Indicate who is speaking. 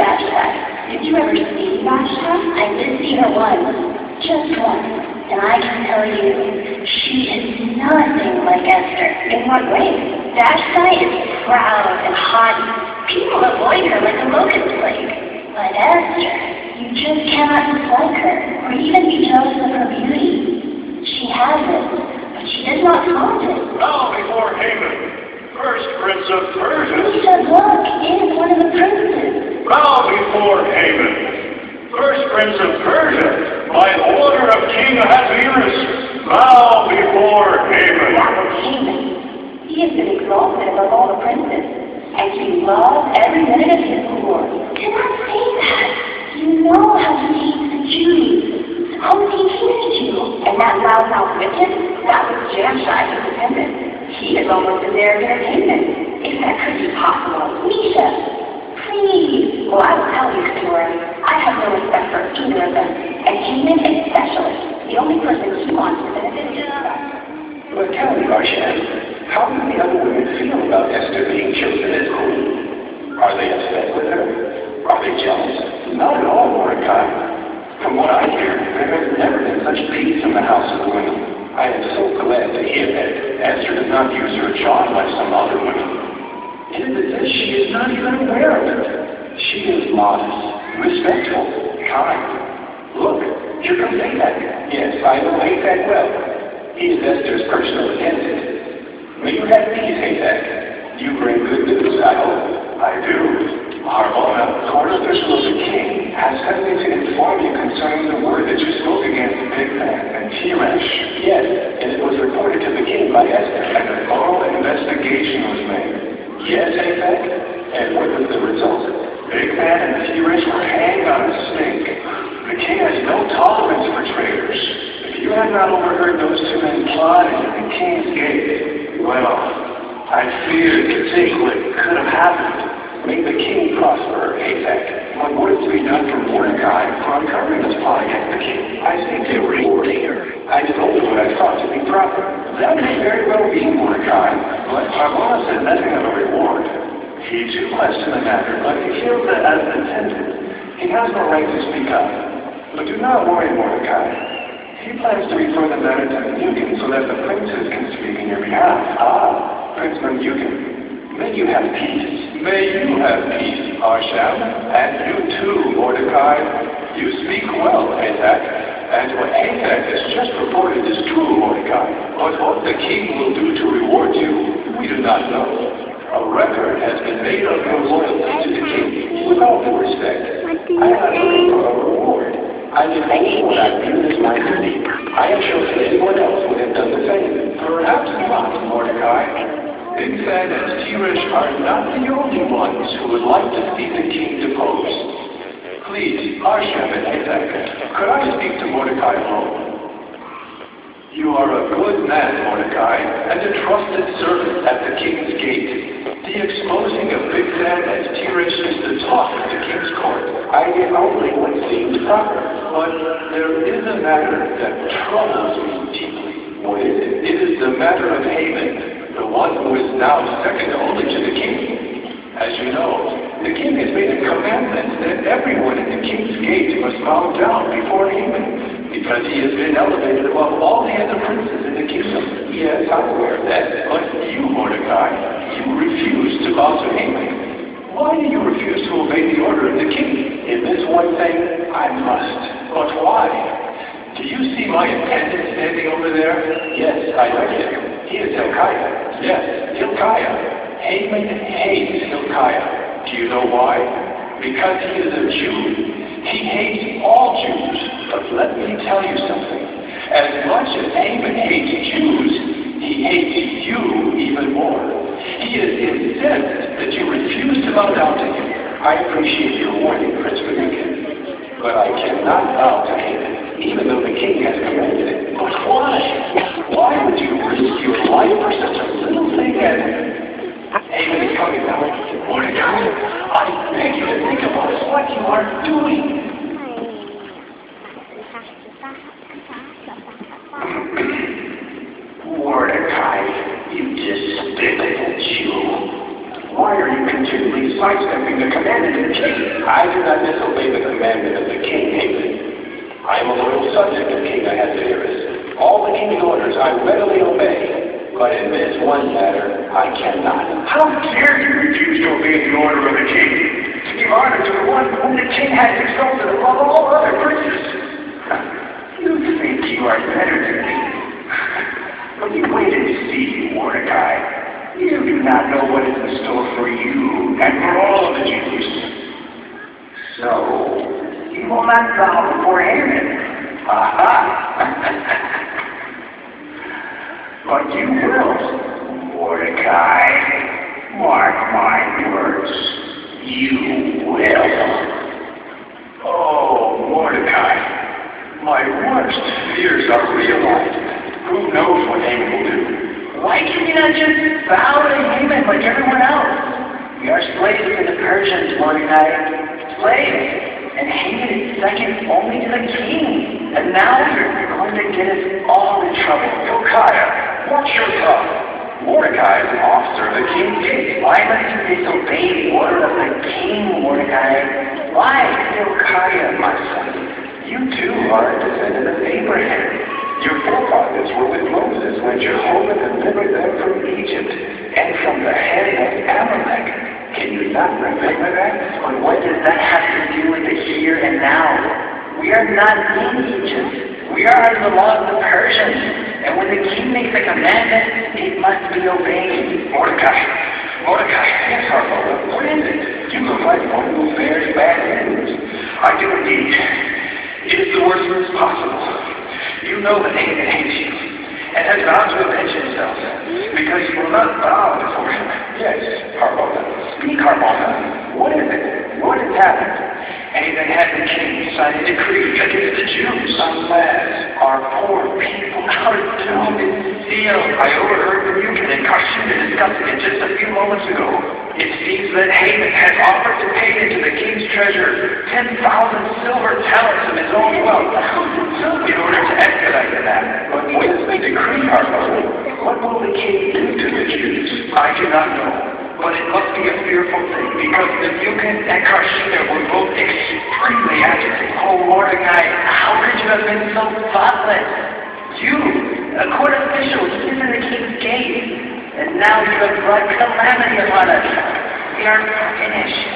Speaker 1: Vashti. Did you ever see Vashti? I did see her once. Just once. And I can tell you, she is nothing like Esther. In what way? Vashti is proud and haughty. People avoid her like a locust plague. But Esther, you just cannot dislike her, or even be jealous of her beauty. She has it, but she does not flaunt it.
Speaker 2: Bow before Haman, first prince of Persia.
Speaker 1: Lisa, look, it is one of the princes.
Speaker 2: Bow before Haman, first prince of Persia, by order of King Ahasuerus. Bow before Haman.
Speaker 1: That was Haman. He has been exalted above all the princes, and he loves every minute of his glory. Do not say that. You know how he hates the Jews. Suppose he hates you. And that loud-mouthed wicked, that was Jamshai, his dependent. He is almost as arrogant as Haman. If that could be possible. Misha, please. Well, I will tell you the story. I have no respect for either of them. And Haman especially. The only person he wants to benefit is
Speaker 3: But tell me, Varshan, how do the other women feel about Esther being chosen as queen? Are they upset with her? Are they jealous? Not at all, Mordecai. From what I hear, there has never been such peace in the house of the women. I am so glad to hear that Esther does not use her charm like some other women. It is as if she is not even aware of it. She is modest, respectful, kind. Look, here comes Hathach. Yes, I know Hathach well. He is Esther's personal attendant. May you have peace, Hathach. You bring good news, I hope. I do. Harbona, court official of the king, has sent me to inform you concerning the word that you spoke against Bigthan and Teresh. Yes, and it was reported to the king by Esther, and a thorough investigation was made. Yes, Hathach? And what was the result? Bigthan and Teresh were hanged on a stake. The king has no tolerance for traitors. If you had not overheard those two men plotting at the king's gate, well, I fear to think what could have happened. May the king prosper, Hathach. But what is to be done for Mordecai for uncovering this plot against the king? I think a reward here. I told you what I thought to be proper. That may very well be Mordecai, but Harbona said nothing of a reward. He too questioned the matter, but he feels that as an attendant, he has no right to speak up. But do not worry, Mordecai. He plans to refer the matter to Memucan so that the princes can speak in your behalf. Ah, Prince Memucan. May you have peace. May you have peace, Arsham. And you too, Mordecai. You speak well, Hathach. And what Hathach has just reported is true, Mordecai. But what the king will do to reward you, we do not know. A record has been made of your loyalty to the king. With all due respect, I am not looking for a reward. I did only what I view as my duty. I am sure that anyone else would have done the same. Perhaps not, Mordecai. Bigthan and Teresh are not the only ones who would like to see the king deposed. Please, Arsham and Hathach, could I speak to Mordecai alone? You are a good man, Mordecai, and a trusted servant at the king's gate. The exposing of Bigthan and Teresh is the talk of the king's court. I did only what seemed proper, but there is a matter that troubles me deeply. What is it? It is the matter of Haman, the one who is now second only to the king. As you know, the king has made a commandment that everyone in the king's gate must bow down before Haman, because he has been elevated above all the other princes in the kingdom. Yes, I'm aware of that, but you, Mordecai, you refuse to bow to Haman. Why do you refuse to obey the order of the king? In this one thing, I must. But why? Do you see my attendant standing over there? Yes, I know him. He is Hilkiah. Yes, Hilkiah. Haman hates Hilkiah. Do you know why? Because he is a Jew. He hates all Jews. But let me tell you something. As much as Haman hates Jews, he hates you even more. He is incensed that you refuse to bow down to him. I appreciate your warning, Prince Memucan, but I cannot bow to Haman, even though the king has commanded it. But why? Why would you risk your life for such a little thing as Haman is coming now? Mordecai, I beg you to think about what you are doing. Mordecai, you despicable Jew. Why are you continually sidestepping the commanded king. I do not disobey the commandment of the king, Haman. I am a loyal subject of King Ahasuerus. All the king's orders I readily obey, but in this one matter I cannot.
Speaker 2: How dare you refuse to obey the order of the king? To give honor to the one whom the king has exalted above all other princes. You think you are better than me. But you wait and see, Mordecai. You do not know what is in store for you and for all of the Jews. So, you will not bow before Haman. Aha! But you will, Mordecai. Mark my words. You will. Oh, Mordecai, my worst fears are realized. Who knows what Haman will do? Why can you not just bow to Haman like everyone else?
Speaker 4: We are slaves to the Persians, Mordecai. Slaves. And Haman is second only to the king. And now you're going to get us all in trouble.
Speaker 3: Hilkiah, watch your tongue. Mordecai is an officer of the king's gate.
Speaker 4: Why must you disobey the order of the king, Mordecai? Why?
Speaker 3: Hilkiah, my son, you too are a descendant of Abraham. Your forefathers were with Moses when Jehovah delivered them from Egypt and from the hand of Amalek. Can you not remember that?
Speaker 4: But what does that have to do with the here and now? We are not in Egypt. We are under the law of the Persians. And when the king makes a commandment, it must be obeyed.
Speaker 3: Mordecai, yes, Harmona, what is it? You look like one who bears bad news. I do indeed. It is the worst news possible. You know that Haman hates you and has vowed to avenge himself because you will not bow before him. Yes, Harmona. Speak, Harmona. What is it? What has happened? Haman had the king sign a decree against the Jews. Alas, our poor people, how doomed and sealed. I overheard Rebukin and Karshina discussing it just a few moments ago. It seems that Haman has offered to pay into the king's treasure 10,000 silver talents of his own wealth in order to expedite the matter. But what is the decree, Harmona? What will the king do to the Jews? I do not know. But it must be a fearful thing, because Rebukin and Karshina were both extremely agitated.
Speaker 4: Oh, Mordecai, how could you have been so thoughtless? You, a court official, sits in the king's gate, and now you have brought calamity upon us. We are finished.